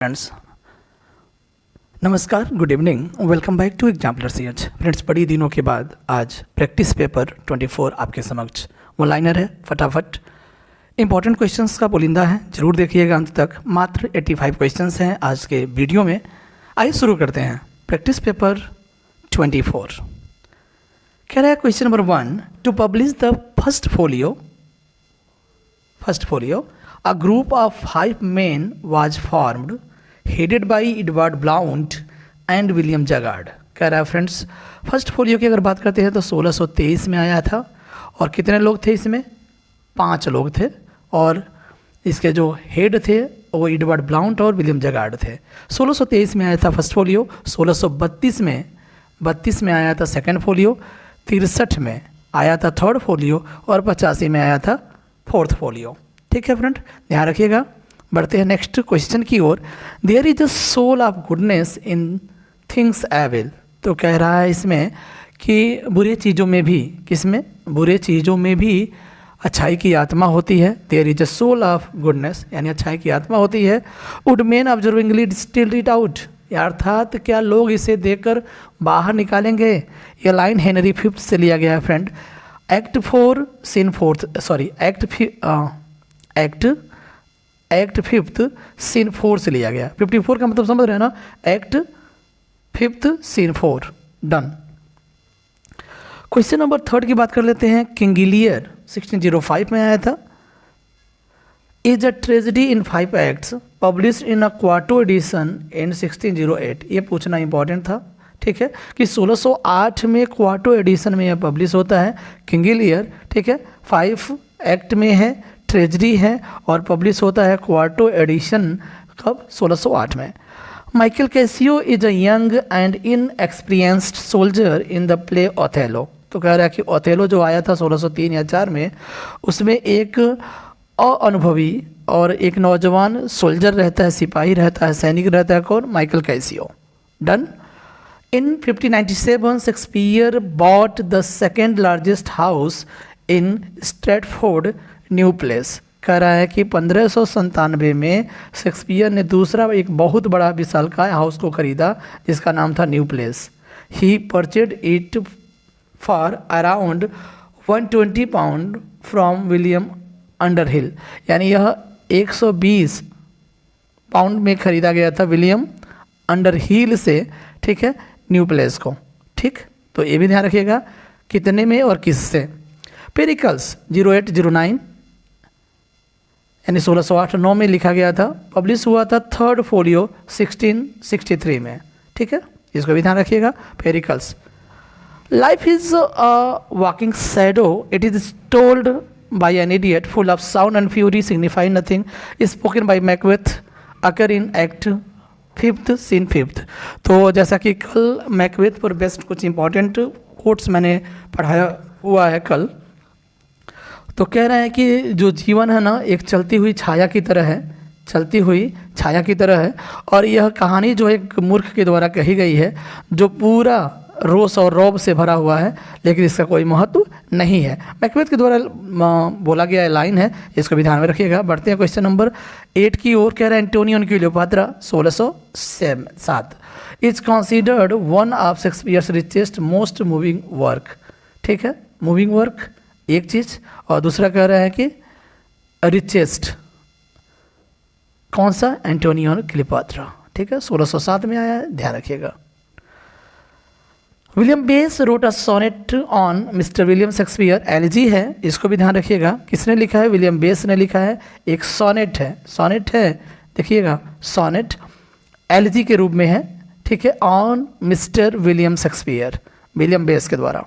Friends नमस्कार, good evening, welcome back to Exemplar C H. Friends, बड़ी दिनों के बाद आज प्रैक्टिस पेपर 24 आपके समक्ष वो लाइनर है। फटाफट इंपॉर्टेंट क्वेश्चंस का पुलिंदा है, जरूर देखिएगा अंत तक। मात्र 85 क्वेश्चंस हैं आज के वीडियो में। आइए शुरू करते हैं प्रैक्टिस पेपर 24। कह रहा है question number 1, to publish the first folio a group of 5 men was formed headed by Edward Blount and William Jaggard। कह रहा है फ्रेंड्स, फर्स्ट फोलियो की अगर बात करते हैं तो 1623 में आया था और कितने लोग थे इसमें? 5 लोग थे और इसके जो हेड थे वो एडवर्ड ब्लाउंट और विलियम जगार्ड थे। 1623 में आया था फर्स्ट फोलियो, 1632 में आया था सेकंड फोलियो, 63 में आया था थर्ड फोलियो और 85 में आया था फोर्थ फोलियो। ठीक है फ्रेंड, ध्यान रखिएगा। बढ़ते हैं नेक्स्ट क्वेश्चन की ओर। There is a soul of goodness in things evil. तो कह रहा है इसमें कि बुरे चीज़ों में भी, किसमें? बुरे चीज़ों में भी अच्छाई की आत्मा होती है। There is a soul of goodness यानी अच्छाई की आत्मा होती है। Would men observingly distill it out, अर्थात क्या लोग इसे देखकर बाहर निकालेंगे? यह लाइन हेनरी फिफ्थ से लिया गया है फ्रेंड। एक्ट 5 सीन 4 से लिया गया। 54 का मतलब समझ रहे हैं ना? Act 5 scene 4 done. Question number 3 की बात कर लेते हैं। किंगिलियर 1605 में आया था। Is a tragedy in 5 acts published in a quarto edition in 1608। ये पूछना इंपॉर्टेंट था, ठीक है, कि 1608 में क्वार्टो एडिशन में यह पब्लिश होता है किंगिलियर। ठीक है, 5 एक्ट में है, ट्रेजडी है और पब्लिश होता है क्वार्टो एडिशन कब? 1608 में। Michael Casio is a young and inexperienced soldier in the play Othello. तो कह रहा है कि ओथेलो जो आया था 1603 या 4 में, उसमें एक अनुभवी और एक नौजवान सोल्जर रहता है, सिपाही रहता है, सैनिक रहता है। कौन? Michael Casio. Done. In 1597, Shakespeare bought the second largest house in Stratford New Place। कह रहा है कि 1597 में शेक्सपियर ने दूसरा एक बहुत बड़ा विशालकाय हाउस को खरीदा जिसका नाम था new place. He purchased it for around 120 pound from William Underhill, यानी यह 120 पाउंड में खरीदा गया था विलियम अंडरहिल से। ठीक है, न्यू प्लेस को। ठीक, तो ये भी ध्यान रखिएगा कितने में और किससे। पेरिकल्स 0809 यानी 1608-9 में लिखा गया था। पब्लिश हुआ था थर्ड फोलियो 1663 में। ठीक है, इसको भी ध्यान रखिएगा। Pericles. Life is a walking shadow, it is told by an idiot full of sound and fury, signify nothing, spoken by Macbeth, occur in act 5 scene 5। तो जैसा कि कल मैकबेथ पर बेस्ट कुछ इंपॉर्टेंट कोट्स मैंने पढ़ाया हुआ है कल, तो कह रहे हैं कि जो जीवन है ना, एक चलती हुई छाया की तरह है, और यह कहानी जो एक मूर्ख के द्वारा कही गई है जो पूरा रोष और रौब से भरा हुआ है, लेकिन इसका कोई महत्व नहीं है। मैकबेथ के द्वारा बोला गया लाइन है, इसको भी ध्यान में रखिएगा। बढ़ते हैं क्वेश्चन नंबर 8 की ओर। कह रहा है Antonio and Cleopatra 1607 is considered one of Shakespeare's richest most moving work. ठीक है, मूविंग वर्क एक चीज़, और दूसरा कह रहा है कि रिचेस्ट कौन सा? Antonio and Cleopatra. ठीक है, 1607 में आया है, ध्यान रखिएगा। William Basse wrote a sonnet on mister William Shakespeare, elegy है, इसको भी ध्यान रखिएगा। किसने लिखा है? विलियम बेस ने लिखा है। एक सोनेट है, देखिएगा, सोनेट एलिजी के रूप में है। ठीक है, on mister William Shakespeare, William बेस के द्वारा।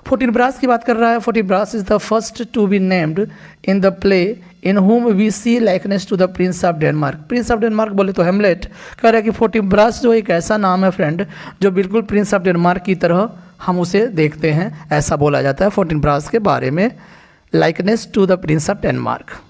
फोर्टिनब्रास की बात कर रहा है। Fortinbras is the first to be named in the play in whom we see likeness to the prince of Denmark. Prince of Denmark बोले तो हेमलेट। कह रहा है कि फोर्टिनब्रास जो एक ऐसा नाम है फ्रेंड जो बिल्कुल प्रिंस ऑफ डेनमार्क की तरह हम उसे देखते हैं, ऐसा बोला जाता है फोर्टिनब्रास के बारे में, likeness to the prince of Denmark.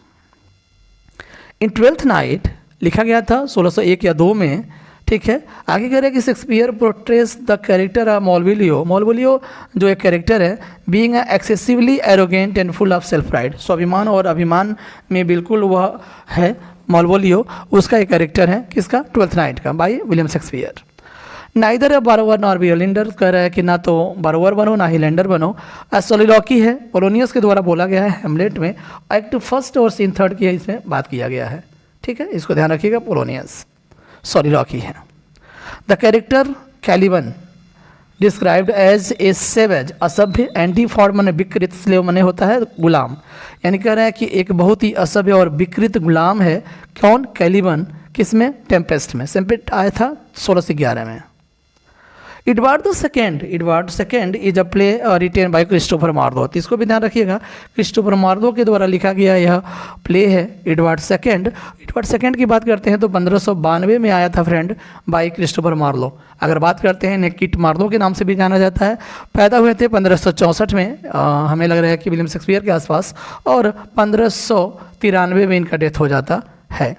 In Twelfth Night लिखा गया था 1601 या 2 में। ठीक है, आगे कह रहे हैं कि Shakespeare portrays the character of Malvolio जो एक कैरेक्टर है, being excessively arrogant and full of self pride, स्वाभिमान और अभिमान में बिल्कुल वह है मालवोलियो, उसका एक कैरेक्टर है किसका, ट्वेल्थ नाइट का, bye William Shakespeare. Neither A बारोवर nor be lender, कह रहा है कि ना तो बारोवर बनो ना ही लेंडर बनो। सोलिलॉकी है, पोलोनियस के द्वारा बोला गया है हेमलेट में। एक्ट फर्स्ट और सीन थर्ड की इसमें बात किया गया है, ठीक है, इसको ध्यान रखिएगा। पोलोनियस सोलिलॉकी है। The character Caliban described as a savage, असभ्य, एंटी फॉर्म मने विकृत, स्लेव मने होता है गुलाम, यानी कह रहे हैं कि एक बहुत ही असभ्य और विकृत गुलाम है। कौन, कैलिबन, किसमें, टेम्पेस्ट में। सेम्पेट आया था 1611 में। Edward second is a play written by Christopher Marlowe, तो इसको भी ध्यान रखिएगा, क्रिस्टोफर मार्लो के द्वारा लिखा गया यह प्ले है एडवर्ड सेकेंड की बात करते हैं तो 1592 में आया था फ्रेंड, बाय क्रिस्टोफर मार्लो। अगर बात करते हैं निकिट मार्लो के नाम से भी जाना जाता है, पैदा हुए थे 1564 में, हमें लग रहा है कि विलियम शेक्सपियर के आसपास, और 1593 में इनका डेथ हो जाता है।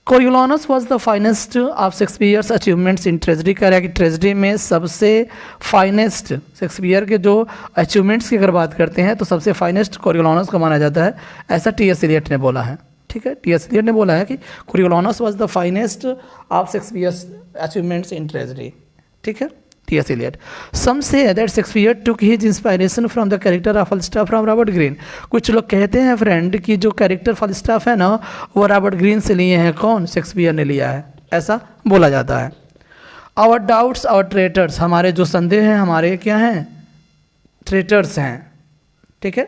Coriolanus was the finest of Shakespeare's achievements in tragedy, कह रहा है कि ट्रेजेडी में सबसे फाइनेस्ट शेक्सपियर के जो अचीवमेंट्स की अगर बात करते हैं तो सबसे फाइनेस्ट कोरियोलानस को माना जाता है, ऐसा टी.एस. एलियट ने बोला है, ठीक है। टी.एस. एलियट ने बोला है कि Coriolanus was the finest of Shakespeare's achievements in tragedy, ठीक है, T S. Eliot. Some say that Shakespeare took his inspiration from the character of Falstaff from Robert Greene, कुछ लोग कहते हैं फ्रेंड कि जो कैरेक्टर फाल्स्टाफ है ना वो रॉबर्ट ग्रीन से लिए हैं, कौन, शेक्सपियर ने लिया है, ऐसा बोला जाता है। आवर डाउट्स आवर ट्रेटर्स, हमारे जो संदेह हैं हमारे क्या हैं, ट्रेटर्स हैं, ठीक है।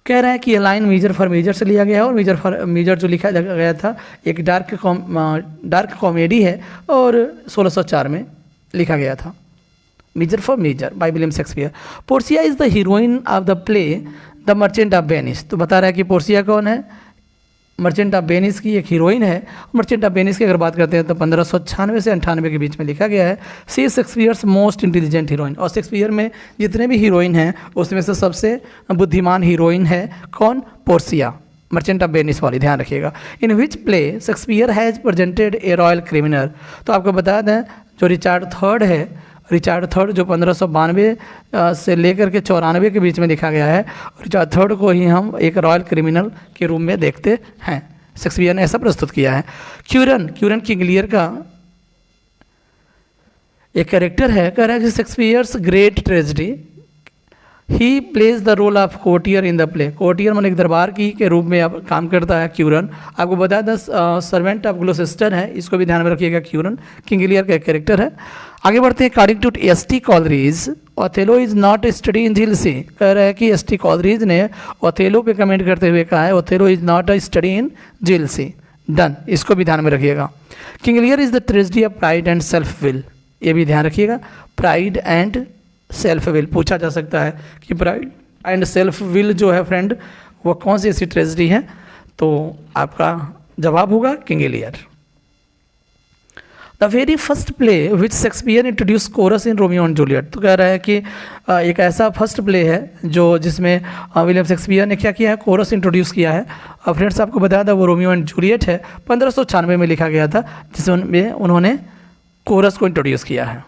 कह रहे हैं कि ये लाइन मेजर फॉर मेजर से लिया गया है, और मेजर जो लिखा गया था एक डार्क कॉमेडी है और 1604 में लिखा गया था। Measure for Measure by William Shakespeare. Portia is the heroine of the play the Merchant of Venice, तो बता रहा है कि पोर्सिया कौन है, मर्चेंट ऑफ वेनिस की एक हीरोइन है। मर्चेंट ऑफ वेनिस की अगर बात करते हैं तो 1596 से 98 के बीच में लिखा गया है। She is Shakespeare's most intelligent heroine, और शेक्सपियर में जितने भी हीरोइन हैं उसमें से सबसे बुद्धिमान हीरोइन है कौन, पोर्सिया, मर्चेंट ऑफ वेनिस वाली, ध्यान रखिएगा। In which play Shakespeare has presented a royal criminal, तो आपको बता दें जो रिचर्ड थर्ड जो 1592 से लेकर के 94 के बीच में लिखा गया है, रिचर्ड थर्ड को ही हम एक रॉयल क्रिमिनल के रूप में देखते हैं। शेक्सपियर ने ऐसा प्रस्तुत किया है। क्यूरन किंग लियर का एक कैरेक्टर है, कह रहा है कि Shakespeare's great tragedy he plays the role of courtier in the play, courtier मतलब एक दरबार की के रूप में अब काम करता है क्यूरन। आपको बता दें सर्वेंट ऑफ ग्लोसेस्टर है, इसको भी ध्यान में रखिएगा, क्यूरन किंग लियर का एक कैरेक्टर है। आगे बढ़ते हैं। According to S T. Coleridge Othello is not study in jealousy, कह रहा है कि एस.टी. कॉलरीज ने ओथेलो पे कमेंट करते हुए कहा है Othello is not a study in jealousy, done, इसको भी ध्यान में रखिएगा। King Lear is the tragedy of pride and self will, ये भी ध्यान रखिएगा, प्राइड एंड सेल्फ विल पूछा जा सकता है कि प्राइड एंड सेल्फ विल जो है फ्रेंड वो कौन सी ऐसी ट्रेजेडी है, तो आपका जवाब होगा King Lear. The very first play which Shakespeare introduce chorus in Romeo and Juliet, तो कह रहा है कि एक ऐसा फर्स्ट प्ले है जो जिसमें विलियम शेक्सपियर ने क्या किया है, कोरस इंट्रोड्यूस किया है। फ्रेंड्स आपको बताया था वो रोमियो एंड जूलियट है, 1596 में लिखा गया था, जिसमें उन्होंने कोरस को इंट्रोड्यूस किया है।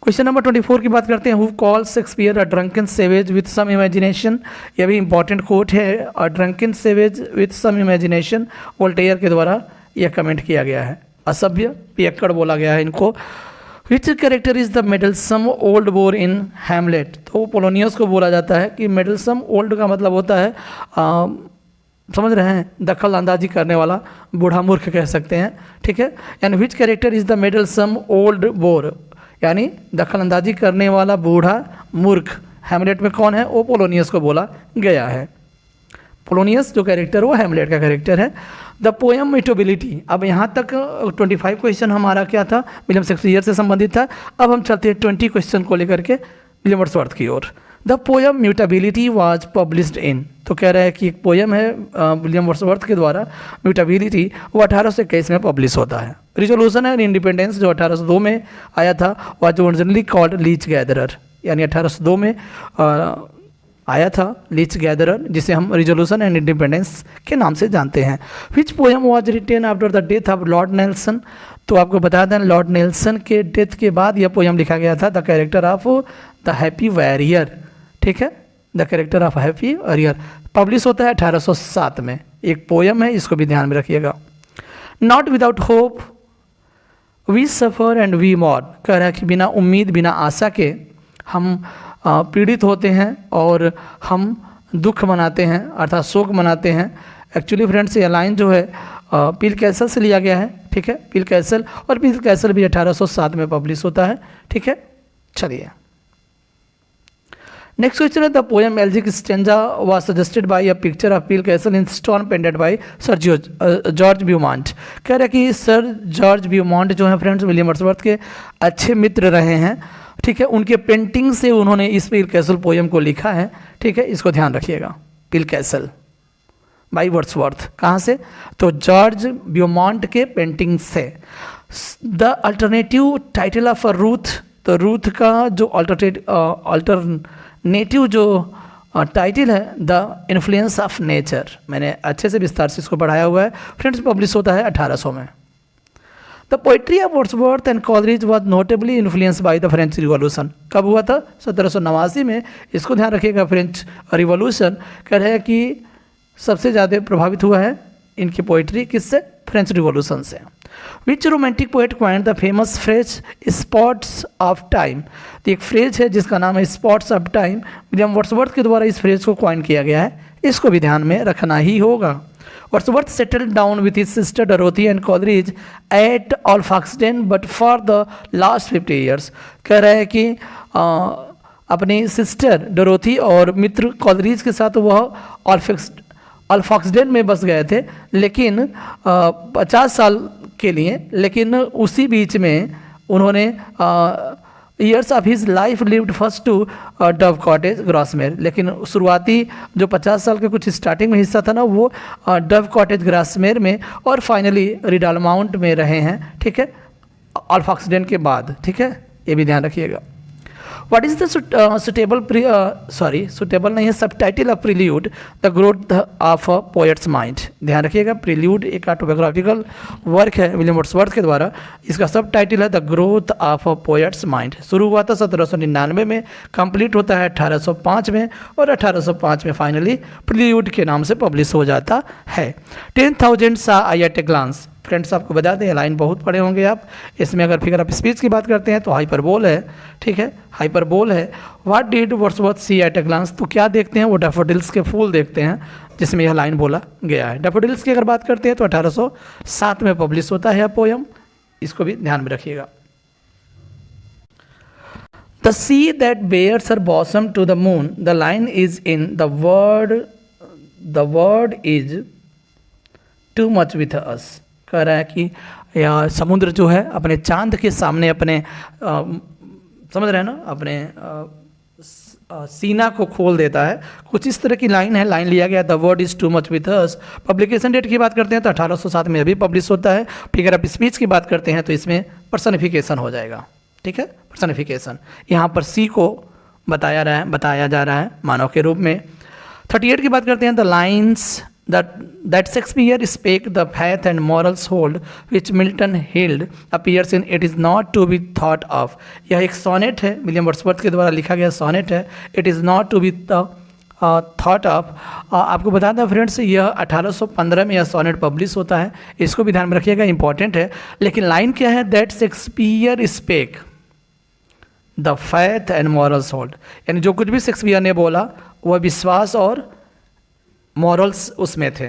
क्वेश्चन नंबर 24 की बात करते हैं। Who calls Shakespeare a drunken savage with some imagination, यह भी इंपॉर्टेंट कोट है, a drunken savage with some imagination Voltaire के द्वारा यह कमेंट किया गया है। असभ्य, पियक्कड़ बोला गया है इनको। Which character is the meddlesome old bore in Hamlet, तो पोलोनियस को बोला जाता है कि मेडलसम ओल्ड का मतलब होता है समझ रहे हैं, दखल अंदाजी करने वाला, बूढ़ा मूर्ख कह सकते हैं, ठीक है। And which character is the meddlesome old bore, यानी दखल अंदाजी करने वाला बूढ़ा मूर्ख हैमलेट में कौन है, वो पोलोनियस को बोला गया है। पोलोनियस जो कैरेक्टर वो हैमलेट का कैरेक्टर है। द पोएम म्यूटेबिलिटी, अब यहाँ तक 25 क्वेश्चन हमारा क्या था, विलियम शेक्सपियर से संबंधित था। अब हम चलते हैं 20 क्वेश्चन को लेकर के विलियम वर्ड्सवर्थ की ओर। The poem Mutability was published in, तो कह रहा है कि एक पोएम है विलियम वर्ड्सवर्थ के द्वारा म्यूटेबिलिटी, वो 1821 में पब्लिश होता है। रिजोल्यूशन एंड इंडिपेंडेंस जो 1802 में आया था, was originally called Leech Gatherer, यानी 1802 में आया था लीच गैदरर, जिसे हम रिजोल्यूशन एंड इंडिपेंडेंस के नाम से जानते हैं। Which poem was written after the death of Lord Nelson, तो आपको बता दें लॉर्ड नेल्सन के डेथ के बाद यह पोएम लिखा गया था। The character of the happy warrior, ठीक है, the character of happy warrior, publish होता है 1807 में। एक पोयम है, इसको भी ध्यान में रखिएगा। Not without hope we suffer and we मॉड, कह रहा है कि बिना उम्मीद बिना आशा के हम पीड़ित होते हैं और हम दुख मनाते हैं, अर्थात शोक मनाते हैं। एक्चुअली फ्रेंड्स ये लाइन जो है पील कैसल से लिया गया है, ठीक है, पील कैसल, और पील कैसल भी 1807 में पब्लिश होता है, ठीक है। चलिए नेक्स्ट क्वेश्चन है, the poem Elegiac Stanza was suggested by a picture of Peele Castle in stone painted by sir George Beaumont. कह रहे हैं कि सर जॉर्ज ब्यूमॉन्ट जो है फ्रेंड्स विलियम वर्ड्सवर्थ के अच्छे मित्र रहे हैं, ठीक है। उनके पेंटिंग से उन्होंने इस पील कैसल पोएम को लिखा है, ठीक है, इसको ध्यान रखिएगा। पील कैसल बाय वर्ड्सवर्थ, कहाँ से? तो जॉर्ज ब्यूमॉन्ट के पेंटिंग से। The alternative title of Ruth, तो रूथ का जो अल्टरनेटिव जो टाइटल है द इन्फ्लुएंस ऑफ नेचर, मैंने अच्छे से विस्तार से इसको पढ़ाया हुआ है फ्रेंड्स। पब्लिश होता है 1800 में। The poetry of Wordsworth and Coleridge was notably influence by the French revolution. कब हुआ था? 1789 में। इसको ध्यान रखिएगा, फ्रेंच रिवॉल्यूशन। कह रहे हैं कि सबसे ज़्यादा प्रभावित हुआ है इनकी पोइट्री किससे? फ्रेंच रिवॉल्यूशन से। Which romantic poet coined the famous phrase spots of time, तो एक फ्रेज है जिसका नाम है spots of time, William Wordsworth के द्वारा इस फ्रेज को क्वाइन किया गया है, इसको भी ध्यान में रखना ही होगा। Wordsworth settled down with his sister Dorothy and Coleridge at Alfoxden but for the last 50 years. कह रहे हैं कि अपनी सिस्टर डोरोथी और मित्र कॉलरिज के साथ वह ऑल्फाक्सडेन में बस गए थे, लेकिन 50 साल के लिए, लेकिन उसी बीच में उन्होंने years of his life lived first to Dove Cottage Grasmere, लेकिन शुरुआती जो 50 साल के कुछ स्टार्टिंग में हिस्सा था ना, वो डव कॉटेज ग्रासमेर में और फाइनली रिडालमाउंट में रहे हैं, ठीक है, ऑल्फाक्सडेन के बाद, ठीक है, ये भी ध्यान रखिएगा। What is the suitable नहीं है, subtitle of prelude the growth of a poets mind. ध्यान रखिएगा, प्रील्यूड एक ऑटोबायोग्राफिकल वर्क है विलियम वर्ड्सवर्थ के द्वारा, इसका सब टाइटल है the growth of a poets mind. शुरू हुआ था 1799 में, कंप्लीट होता है 1805 में, और 1805 में फाइनली प्रील्यूड के नाम से पब्लिश हो जाता है। 10,000 saw I at a glance। Friends आपको बता दें, लाइन बहुत पढ़े होंगे आप, इसमें अगर फिगर ऑफ स्पीच की बात करते हैं तो हाइपरबोल है, ठीक है, हाइपरबोल है। What did Wordsworth see at a glance, तो क्या देखते हैं? वो डैफोडिल्स के फूल देखते हैं, जिसमें यह लाइन बोला गया है। डैफोडिल्स की अगर बात करते हैं तो 1807 में पब्लिश होता है पोयम, इसको भी ध्यान में रखिएगा। The sea that bares her bosom to the moon, the line is in the world is too much with us. कह रहा है कि समुद्र जो है अपने चांद के सामने अपने समझ रहे हैं ना, अपने सीना को खोल देता है, कुछ इस तरह की लाइन है। लाइन लिया गया the world is too much with us. Publication date की बात करते हैं तो 1807 में अभी पब्लिश होता है। फिगर ऑफ स्पीच की बात करते हैं तो इसमें पर्सनिफिकेशन हो जाएगा, ठीक है, पर्सनिफिकेशन। यहाँ पर सी को बताया जा रहा है मानव के रूप में। 38 की बात करते हैं the lines that Shakespeare spake the faith and morals hold which Milton held appears in it is not to be thought of। यह एक सोनेट है, विलियम वर्ड्सवर्थ के द्वारा लिखा गया सोनेट है, it is not to be thought of. आपको बता दें फ्रेंड्स, यह 1815 में यह सोनेट पब्लिश होता है, इसको भी ध्यान में रखिएगा, इंपॉर्टेंट है। लेकिन लाइन क्या है? That Shakespeare spake the faith and morals hold, यानी जो कुछ भी शेक्सपियर ने बोला वह विश्वास और मॉरल्स उसमें थे,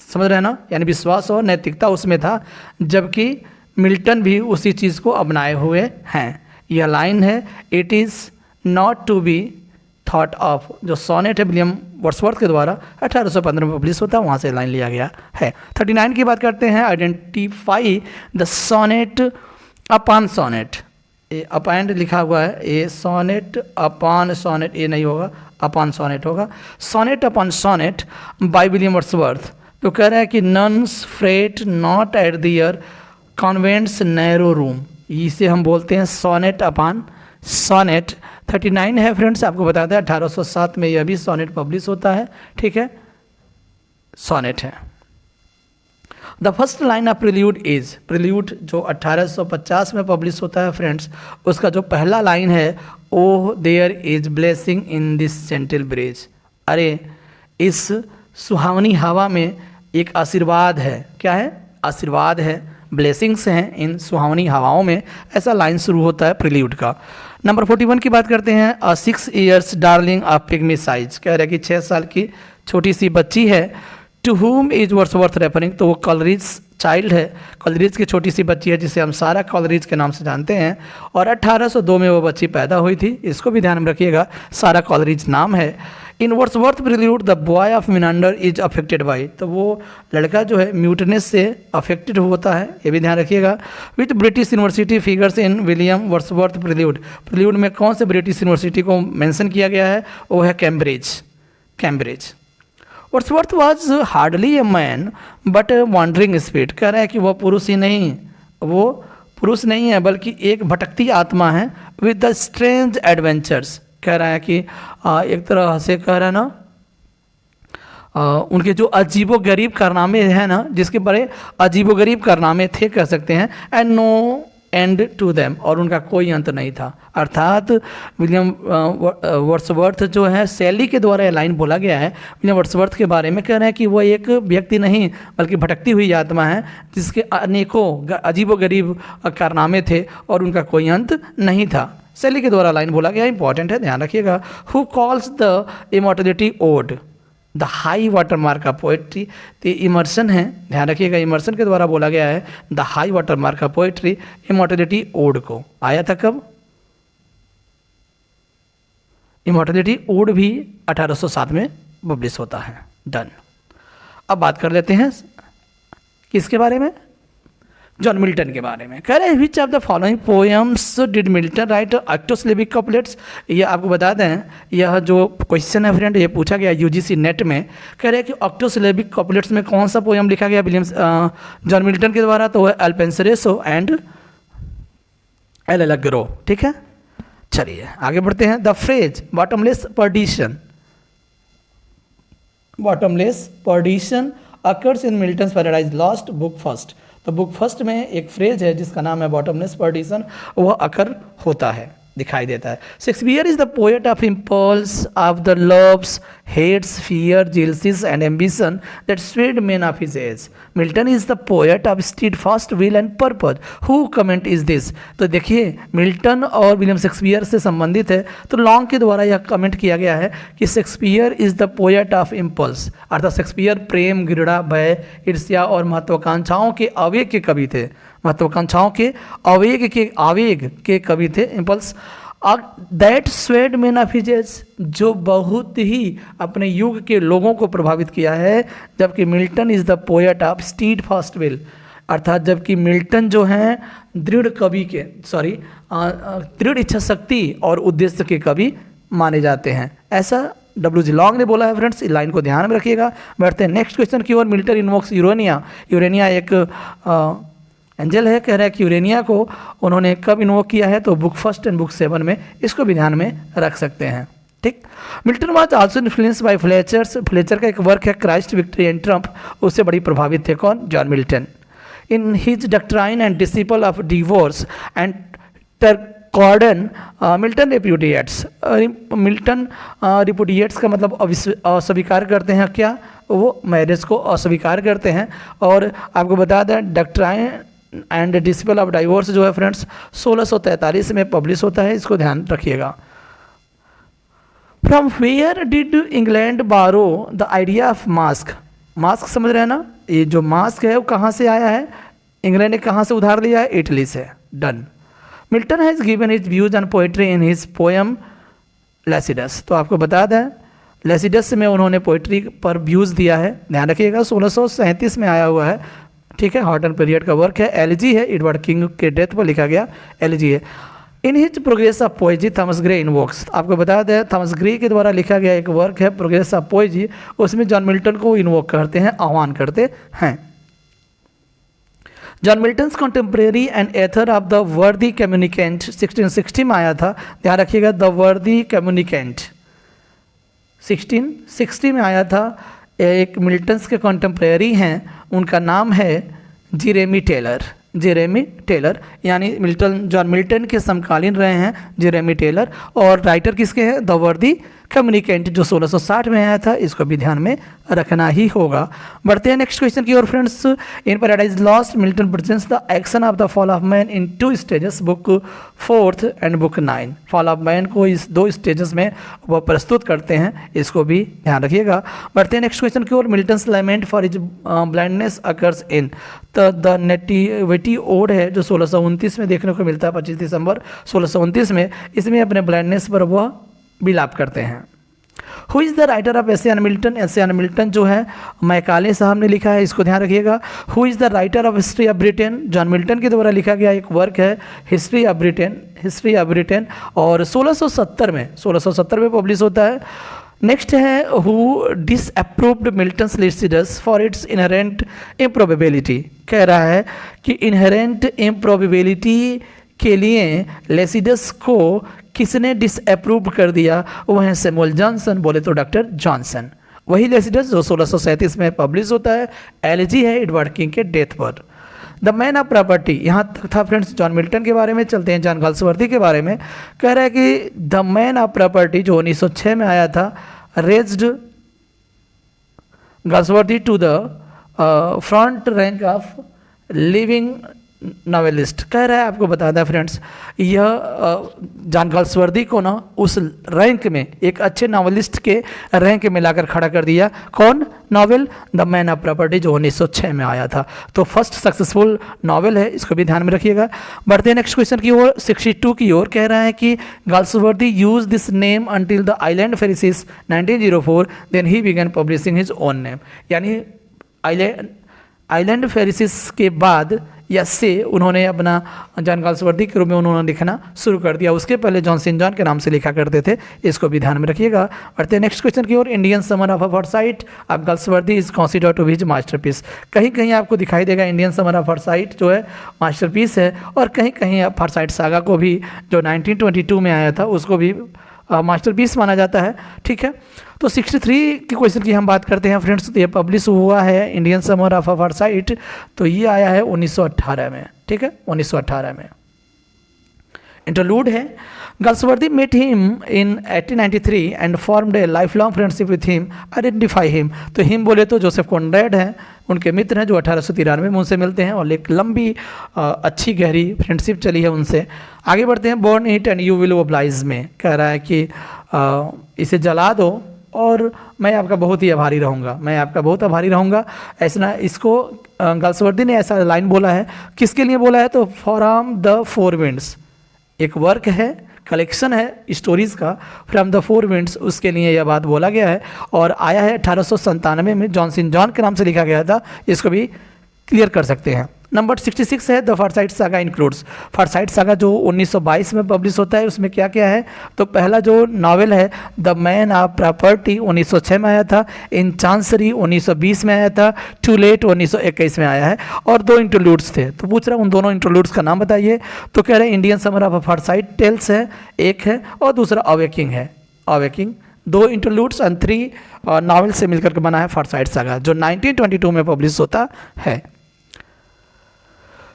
समझ रहे हैं ना, यानी विश्वास और नैतिकता उसमें था, जबकि मिल्टन भी उसी चीज़ को अपनाए हुए हैं। यह लाइन है it is not to be thought of, जो सोनेट है विलियम वर्ड्सवर्थ के द्वारा 1815 में पब्लिश होता है, वहाँ से लाइन लिया गया है। 39 की बात करते हैं, identify the sonnet upon sonnet. ये अपॉन लिखा हुआ है, ये सोनेट अपॉन सोनेट, ये नहीं होगा, अपॉन सोनेट होगा। Sonnet upon sonnet by William Wordsworth. तो कह रहा है कि nuns fret not at their convent's narrow room, इसे हम बोलते हैं सोनेट अपॉन सोनेट। 39 है फ्रेंड्स, आपको बता दें 1807 में यह भी सोनेट पब्लिश होता है, ठीक है, सोनेट है। The first line of prelude is, prelude जो 1850 में पब्लिश होता है फ्रेंड्स, उसका जो पहला लाइन है, oh there is blessing in this gentle breeze. अरे इस सुहावनी हवा में एक आशीर्वाद है। क्या है? आशीर्वाद है, ब्लेसिंग्स हैं इन सुहावनी हवाओं में, ऐसा लाइन शुरू होता है प्रील्यूड का। नंबर 41 की बात करते हैं। 6 years darling of pygmy size, कह रहे हैं कि 6 साल की छोटी सी बच्ची है। To whom is Wordsworth referring, तो वो कॉलरिज चाइल्ड है, कॉलरिज की छोटी सी बच्ची है जिसे हम सारा कॉलरिज के नाम से जानते हैं। और 1802 में वो बच्ची पैदा हुई थी, इसको भी ध्यान में रखिएगा, सारा कॉलरिज नाम है। In Wordsworth Prelude the boy of Winander is affected by, तो वो लड़का जो है म्यूटनेस से अफेक्टेड होता है, ये भी ध्यान रखिएगा। With British university figures in William Wordsworth prelude, prelude में कौन से ब्रिटिश यूनिवर्सिटी को मेंशन किया गया है? वो है Cambridge. Wordsworth was hardly a man but wandering spirit, कह रहा है कि वो पुरुष नहीं है बल्कि एक भटकती आत्मा है। विद द स्ट्रेंज एडवेंचर्स, कह रहा है कि एक तरह से कह रहा है ना, उनके जो अजीबो गरीब कारनामे हैं ना, जिसके बड़े अजीबो गरीब कारनामे थे कह सकते हैं। And no end to them, और उनका कोई अंत नहीं था। अर्थात विलियम वर्ड्सवर्थ जो है, शैली के द्वारा यह लाइन बोला गया है विलियम वर्ड्सवर्थ के बारे में, कह रहे हैं कि वो एक व्यक्ति नहीं बल्कि भटकती हुई आत्मा है जिसके अनेकों अजीबो गरीब कारनामे थे और उनका कोई अंत नहीं था। शैली के द्वारा लाइन बोला गया, इंपॉर्टेंट है, ध्यान रखिएगा। Who calls the immortality ode the high water mark of poetry, तो इमर्सन है, ध्यान रखिएगा, इमर्सन के द्वारा बोला गया है the high water mark of poetry, immortality ode को। आया था कब? इमॉर्टलिटी ओड भी 1807 में पब्लिश होता है। डन। अब बात कर लेते हैं किसके बारे में? जॉन मिल्टन के बारे में। कह रहे हैं which of the following poems did Milton write octosyllabic couplets, ये आपको बता दें, यह जो क्वेश्चन है फ्रेंड, ये पूछा गया यूजीसी नेट में। कह रहे हैं कि ऑक्टोसिलेबिक कपलेट्स में कौन सा पोएम लिखा गया जॉन मिल्टन के द्वारा? तो वह Il Penseroso and L'Allegro. ठीक है, चलिए आगे बढ़ते हैं। The phrase bottomless perdition occurs in Milton's Paradise Lost book first, तो बुक फर्स्ट में एक फ्रेज है जिसका नाम है बॉटमलेस पर्डिशन, वह अकर होता है, दिखाई देता है। Shakespeare is the poet of impulse of the loves, hates, fear, jealousies and ambition that swayed men of his age. Milton is the poet of steadfast will and purpose, who comment is this. तो देखिए, Milton और William Shakespeare से संबंधित है, तो long के द्वारा यह कमेंट किया गया है कि Shakespeare is the poet of impulse, अर्थात शेक्सपियर प्रेम, घृणा, भय, ईर्ष्या और महत्वाकांक्षाओं के आवेग के कवि थे, महत्वाकांक्षाओं के आवेग के कवि थे, impulse. That swayed men of his as, जो बहुत ही अपने युग के लोगों को प्रभावित किया है। जबकि Milton is the poet of stead fast will, अर्थात जबकि मिल्टन जो हैं दृढ़ इच्छा शक्ति और उद्देश्य के कवि माने जाते हैं, ऐसा W.G. लॉन्ग ने बोला है फ्रेंड्स। इस लाइन को ध्यान में रखिएगा। बढ़ते हैं नेक्स्ट क्वेश्चन की ओर। मिल्टन इन्वोक्स यूरेनिया एक एंजल है, कह रहा है कि यूरेनिया को उन्होंने कब इन्वोक किया है? तो बुक फर्स्ट एंड बुक 7 में, इसको भी ध्यान में रख सकते हैं। ठीक। Milton was also influenced by Fletcher का एक वर्क है क्राइस्ट, विक्ट्री एंड ट्रम्प, उससे बड़ी प्रभावित थे कौन? John Milton. In his doctrine and discipline of divorce and Tetrachordon Milton repudiates, Milton repudiates का मतलब अस्वीकार करते हैं, क्या? वो मैरिज को अस्वीकार करते हैं। और आपको बता दें doctrine and discipline of divorce जो है फ्रेंड्स 1643 में पब्लिश होता है, इसको ध्यान रखिएगा। फ्रॉम वेयर डिड इंग्लैंड बारो the idea of mask, mask समझ रहे हैं ना, ये जो मास्क है वो कहाँ से आया है? इंग्लैंड ने कहाँ से उधार लिया है? इटली से। Done. Milton has given his views on poetry in his poem Lycidas, तो आपको बता दें लेसिडस में उन्होंने पोइट्री पर व्यूज़ दिया है, ध्यान रखिएगा। 1637 में आया हुआ है, ठीक है, हॉटन पीरियड का वर्क है। एलिजी है, एडवर्ड किंग के डेथ पर लिखा गया एलिजी है। In his progress of पोएजी Thomas Gray invokes, आपको बता दें थॉमस ग्रे के द्वारा लिखा गया एक वर्क है प्रोग्रेस ऑफ पोएजी, उसमें जॉन मिल्टन को इन्वोक करते हैं, आह्वान करते हैं। John Milton's contemporary and author of the worthy communicant 1660 में आया था, ध्यान रखिएगा। द वर्दी कम्युनिकेंट 1660 में आया था। एक मिल्टन्स के कॉन्टेम्प्रेरी हैं, उनका नाम है जेरेमी टेलर, यानी जॉन मिल्टन के समकालीन रहे हैं जेरेमी टेलर। और राइटर किसके हैं? द वर्दी कम्युनिकेंट जो 1660 में आया था, इसको भी ध्यान में रखना ही होगा। बढ़ते हैं नेक्स्ट क्वेश्चन की ओर friends. In Paradise Lost Milton presents the action of the fall of man in 2 stages, book 4th and book 9। Fall of man को इस 2 स्टेजेस में वो प्रस्तुत करते हैं, इसको भी ध्यान रखिएगा। बढ़ते हैं नेक्स्ट क्वेश्चन की ओर। Milton's lament for his blindness occurs in the Nativity Ode है जो 1629 में देखने को मिलता है, 25 दिसंबर 1629 में। इसमें अपने ब्लाइंडनेस पर वह विलाप करते हैं। Who is the writer of S N Milton? S N Milton जो है मैकाले साहब ने लिखा है, इसको ध्यान रखिएगा। Who is the writer of history of Britain? John Milton के द्वारा लिखा गया एक वर्क है हिस्ट्री ऑफ ब्रिटेन, और 1670 में पब्लिश होता है। नेक्स्ट है who disapproved Milton's Lycidas for its inherent improbability. कह रहा है कि इनहेरेंट इम्प्रोबेबिलिटी के लिए लेसिडस को किसने डिसअप्रूव कर दिया? वो है सैमुअल जॉनसन, बोले तो डॉक्टर जॉनसन। वही लेसिडस जो 1637 में पब्लिश होता है, एलजी है एडवर्ड किंग के डेथ पर। द मैन ऑफ प्रॉपर्टी, यहाँ तक था फ्रेंड्स जॉन मिल्टन के बारे में। चलते हैं जॉन गाल्सवर्दी के बारे में। कह रहा है कि द मैन ऑफ प्रॉपर्टी जो 1906 में आया था, raised Galsworthy to the front rank of living novelist. कह रहा है, आपको बता दें फ्रेंड्स, यह जॉन गाल्सवर्दी को ना उस रैंक में, एक अच्छे नॉवेलिस्ट के रैंक में लाकर खड़ा कर दिया। कौन novel? The man of property जो 1906 में आया था। तो फर्स्ट सक्सेसफुल नॉवेल है, इसको भी ध्यान में रखिएगा। बढ़ते हैं नेक्स्ट क्वेश्चन की ओर, 62 की ओर। कह रहा है कि Galsworthy use this name until the Island Pharisees 1904, then he began publishing his own name. यानी आइलैंड फेरिसिस के बाद या से उन्होंने अपना जॉन गाल्सवर्दी के रूप में उन्होंने लिखना शुरू कर दिया। उसके पहले जॉन सेंट जॉन के नाम से लिखा करते थे, इसको भी ध्यान में रखिएगा। बढ़ते हैं नेक्स्ट क्वेश्चन की ओर। Indian summer of Forsyte of Galsworthy is considered to be his masterpiece. कहीं कहीं आपको दिखाई देगा इंडियन समर ऑफ फॉरसाइट जो है मास्टरपीस है, और कहीं कहीं फॉरसाइट सागा को भी जो 1922 में आया था उसको भी मास्टरपीस माना जाता है। ठीक है, तो 63 के क्वेश्चन की हम बात करते हैं फ्रेंड्स। तो ये पब्लिश हुआ है इंडियन समर ऑफ फॉरसाइट, तो ये आया है 1918 में। ठीक है, 1918 में। इंटरलूड है, Galsworthy met him in 1893 and formed a life long friendship with him, identify him. तो हिम बोले तो जोसेफ कॉनरेड हैं, उनके मित्र हैं जो 1893 में उनसे मिलते हैं, और एक लंबी अच्छी गहरी फ्रेंडशिप चली है उनसे। आगे बढ़ते हैं। Burn it and you will oblige में। कह रहा है कि इसे जला दो और मैं आपका बहुत ही आभारी रहूँगा, मैं आपका बहुत आभारी रहूँगा। ऐसा इसको गाल्सवर्दी ने ऐसा लाइन बोला है, किसके लिए बोला है? तो फ्रॉम द फोर विंड्स, एक वर्क है, कलेक्शन है स्टोरीज़ का, फ्रॉम द फोर विंड्स, उसके लिए यह बात बोला गया है। और आया है 1897 में, जॉन सेंट जॉन के नाम से लिखा गया था, इसको भी क्लियर कर सकते हैं। नंबर 66 है the Forsyte saga includes. Forsyte saga जो 1922 में पब्लिश होता है, उसमें क्या क्या है? तो पहला जो नावल है द मैन ऑफ प्रॉपर्टी 1906 में आया था, इन चांसरी 1920 में आया था, टू लेट 1921 में आया है, और 2 इंटरलूड्स थे। तो पूछ रहा हूँ उन दोनों इंटरलूड्स का नाम बताइए। तो कह रहे हैं Indian summer of Forsyte tales है एक है, और दूसरा अवेकिंग है। अवेकिंग 2 इंटरलूड्स एंड 3 नावल से मिलकर के बना है फॉरसाइट सागा, जो 1922 में पब्लिश होता है।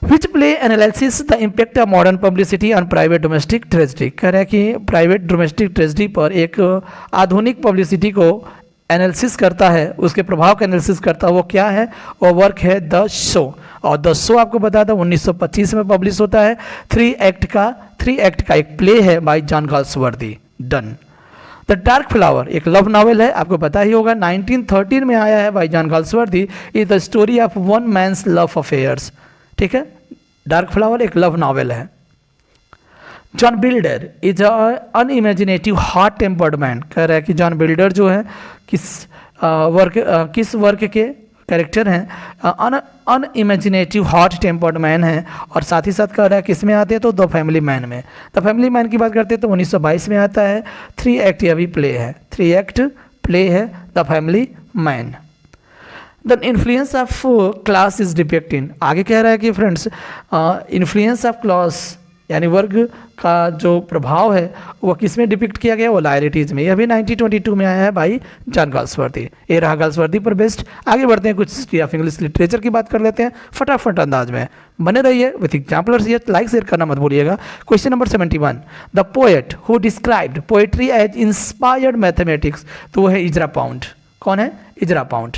Which play analysis the impact of modern publicity on private domestic tragedy? कह रहे हैं कि प्राइवेट डोमेस्टिक ट्रेजिडी पर एक आधुनिक पब्लिसिटी को एनालिसिस करता है, उसके प्रभाव का एनालिसिस करता है। वो क्या है? वो वर्क है द शो, और द शो आपको बता था 1925 में पब्लिश होता है। 3 एक्ट का एक प्ले है by John Galsworthy, done. The dark flower एक लव नावल है, आपको पता ही होगा, 1913 में आया है by John Galsworthy. Is the story of one man's love affairs. ठीक है, डार्क फ्लावर एक लव नावल है। John Builder is unimaginative hot tempered man. कह रहा है कि जॉन बिल्डर जो है किस वर्क के कैरेक्टर हैं? अनइमेजिनेटिव हॉट टेम्पर्ड मैन है, और साथ ही साथ कह रहा है किस में आते हैं? तो द फैमिली मैन में। द फैमिली मैन की बात करते हैं तो 1922 में आता है। 3 एक्ट यह भी प्ले है, 3 एक्ट प्ले है the family man. The influence of class is depicting. आगे कह रहा है कि फ्रेंड्स इन्फ्लुएंस ऑफ क्लास यानी वर्ग का जो प्रभाव है वो किस में डिपिक्ट किया गया, वो लायरिटीज़ में। यह भी 1922 में आया है बाई जॉन गाल्सवर्दी। ये रहा गाल्सवर्दी पर बेस्ड। आगे बढ़ते हैं, कुछ हिस्ट्री ऑफ इंग्लिश लिटरेचर की बात कर लेते हैं फटाफट अंदाज में। बने रहिए विथ एग्जाम्पलर्स, ये लाइक शेयर करना मत भूलिएगा। Question number 71, the poet who described poetry as inspired mathematics, तो वो है इजरा पाउंड। कौन है? इजरा पाउंड।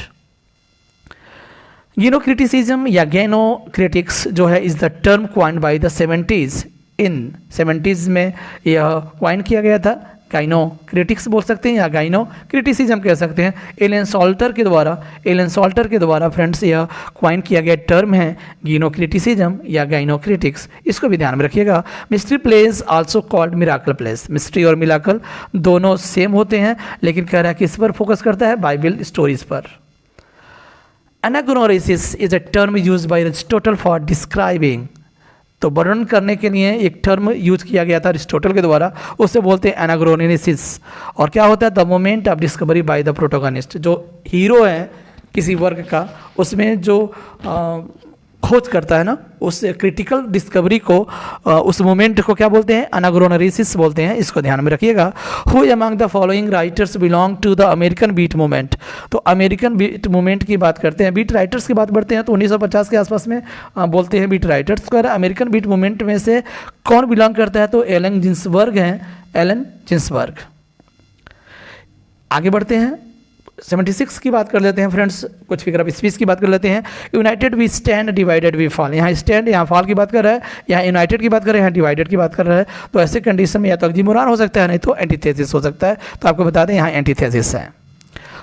गिनोक्रिटिसिज्म या गैनोक्रिटिक्स जो है is the term coined by the 70s। In 70s में यह क्वाइन किया गया था। गाइनोक्रिटिक्स बोल सकते हैं या गाइनोक्रिटिसिज्म कह सकते हैं। एलन सॉल्टर के द्वारा फ्रेंड्स यह क्वाइन किया गया टर्म है गिनोक्रिटिसिज्म या गाइनोक्रिटिक्स। इसको भी ध्यान में रखिएगा। Mystery place also called miracle place. Mystery और मिराकल दोनों सेम होते हैं, लेकिन कह रहा है किस पर फोकस करता है? बाइबल स्टोरीज पर। Anagnorisis is a term use by Aristotle for describing, तो वर्णन करने के लिए एक टर्म यूज किया गया था अरिस्टोटल के द्वारा, उसे बोलते हैं एनाग्नोसिस। और क्या होता है? The moment of discovery by the protagonist, जो हीरो है किसी वर्ग का, उसमें जो खोज करता है ना, उस क्रिटिकल डिस्कवरी को, उस मोमेंट को क्या बोलते हैं? एनाग्नोसिस बोलते हैं। इसको ध्यान में रखिएगा। Who among the following writers belong to the American beat movement, तो अमेरिकन बीट मूवमेंट की बात करते हैं, बीट राइटर्स की बात बढ़ते हैं तो 1950 के आसपास में बोलते हैं बीट राइटर्स को। अमेरिकन बीट मूवमेंट में से कौन बिलोंग करता है? तो एलन जिन्सबर्ग हैं, एलन जिन्सबर्ग। आगे बढ़ते हैं, 76 की बात कर लेते हैं फ्रेंड्स, कुछ फिगर ऑफ स्पीच की बात कर लेते हैं। United we stand, divided we fall. यहाँ स्टैंड, यहाँ फॉल की बात कर रहा है, यहाँ यूनाइटेड की बात कर रहे हैं, यहाँ डिवाइडेड की बात कर रहा है। तो ऐसे कंडीशन में या तो ऑक्सीमोरॉन हो सकता है, नहीं तो एंटीथेसिस हो सकता है। तो आपको बता दें यहाँ एंटीथेसिस है।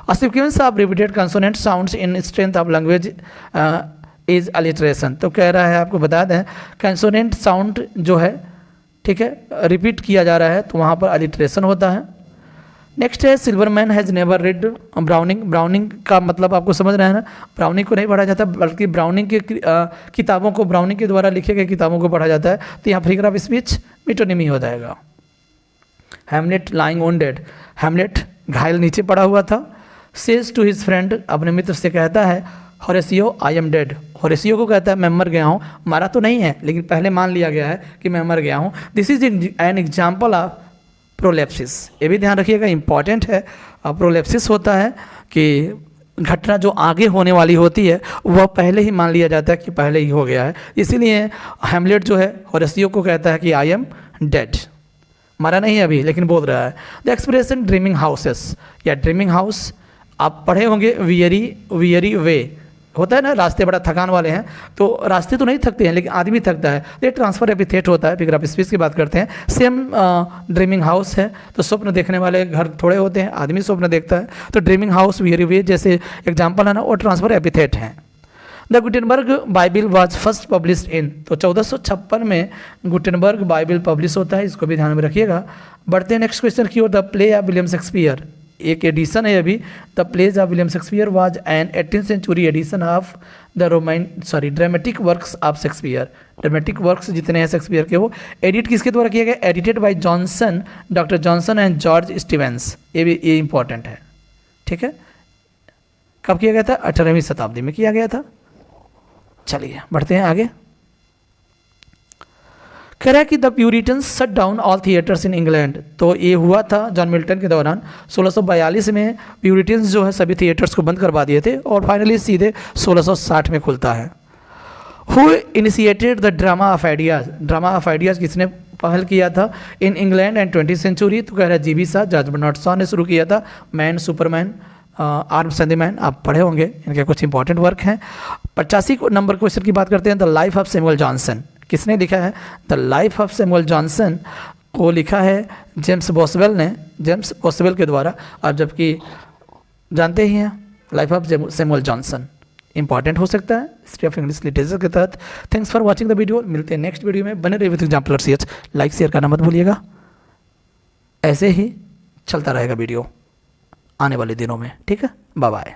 और sequence of repeated consonant sounds in strength of language is alliteration, तो कह रहा है, आपको बता दें कंसोनेंट साउंड जो है, ठीक है, रिपीट किया जा रहा है तो वहाँ पर अलिटरेशन होता है। नेक्स्ट है Silverman has never red browning. Browning का मतलब आपको समझ रहे हैं ना, ब्राउनिंग को नहीं पढ़ा जाता बल्कि ब्राउनिंग की किताबों को, ब्राउनिंग के द्वारा लिखे गए किताबों को पढ़ा जाता है। तो यहाँ फिगर ऑफ स्पीच मिटोनिमी हो जाएगा। हैमलेट लाइंग वुंडेड, हैमलेट घायल नीचे पड़ा हुआ था। सेज टू हिज फ्रेंड, अपने मित्र से कहता है, होरेसियो आई एम डेड, होरेसियो को कहता है मैं मर गया हूँ। मारा तो नहीं है लेकिन पहले मान लिया गया है कि मैं मर गया हूँ। This is an example of prolepsis, ये भी ध्यान रखिएगा, इंपॉर्टेंट है। प्रोलेप्सिस होता है कि घटना जो आगे होने वाली होती है वह पहले ही मान लिया जाता है कि पहले ही हो गया है। इसीलिए हैमलेट जो है होरेसियो को कहता है कि आई एम डेड, मरा नहीं है अभी लेकिन बोल रहा है। द एक्सप्रेशन ड्रीमिंग हाउसेस या ड्रीमिंग हाउस आप पढ़े होंगे, वियरी वे होता है ना, रास्ते बड़ा थकान वाले हैं, तो रास्ते तो नहीं थकते हैं लेकिन आदमी थकता है, तो ये ट्रांसफर एपिथेट होता है। फिगर ऑफ स्पीच की बात करते हैं, सेम ड्रीमिंग हाउस है, तो स्वप्न देखने वाले घर थोड़े होते हैं, आदमी स्वप्न देखता है, तो ड्रीमिंग हाउस, वियरी वे जैसे एग्जाम्पल है ना, वो ट्रांसफर एपिथेट हैं। The Gutenberg Bible was first published in, तो 1456 में गुटेनबर्ग बाइबिल पब्लिश होता है, इसको भी ध्यान में रखिएगा। बढ़ते हैं नेक्स्ट क्वेश्चन की ओर। The play of William Shakespeare, एक एडिशन है अभी। The plays of William Shakespeare was an 18th century edition of the dramatic works of Shakespeare. Dramatic works जितने हैं शेक्सपियर के, वो एडिट किसके द्वारा किया गया? Edited by Johnson, doctor Johnson and George Stevens. ये इंपॉर्टेंट है, ठीक है। कब किया गया था? 18वीं शताब्दी में किया गया था। चलिए बढ़ते हैं आगे। कह रहा है कि the Puritans shut down all theatres in England, तो ये हुआ था जॉन मिल्टन के दौरान। 1642 में प्यूरिटन्स जो है सभी थिएटर्स को बंद करवा दिए थे और फाइनली सीधे 1660 में खुलता है। Who initiated the drama of ideas, drama of ideas किसने पहल किया था in England and 20th century? तो कह रहा है GB Shaw, George Bernard Shaw ने शुरू किया था। Man, superman, arms and the man, आप पढ़े होंगे, इनके कुछ इंपॉर्टेंट वर्क हैं। 85 नंबर क्वेश्चन की बात करते हैं। The life of Samuel Johnson, किसने लिखा है? The life of Samuel Johnson को लिखा है जेम्स बॉसवेल ने, जेम्स बॉसवेल के द्वारा। और जबकि जानते ही हैं life of Samuel Johnson important हो सकता है हिस्ट्री ऑफ इंग्लिश लिटरेचर के तहत। Thanks for watching the video, मिलते हैं नेक्स्ट वीडियो में। बने रहिए विद एग्जाम्पलर्स, लाइक शेयर करना मत भूलिएगा। ऐसे ही चलता रहेगा वीडियो आने वाले दिनों में, ठीक है। Bye bye.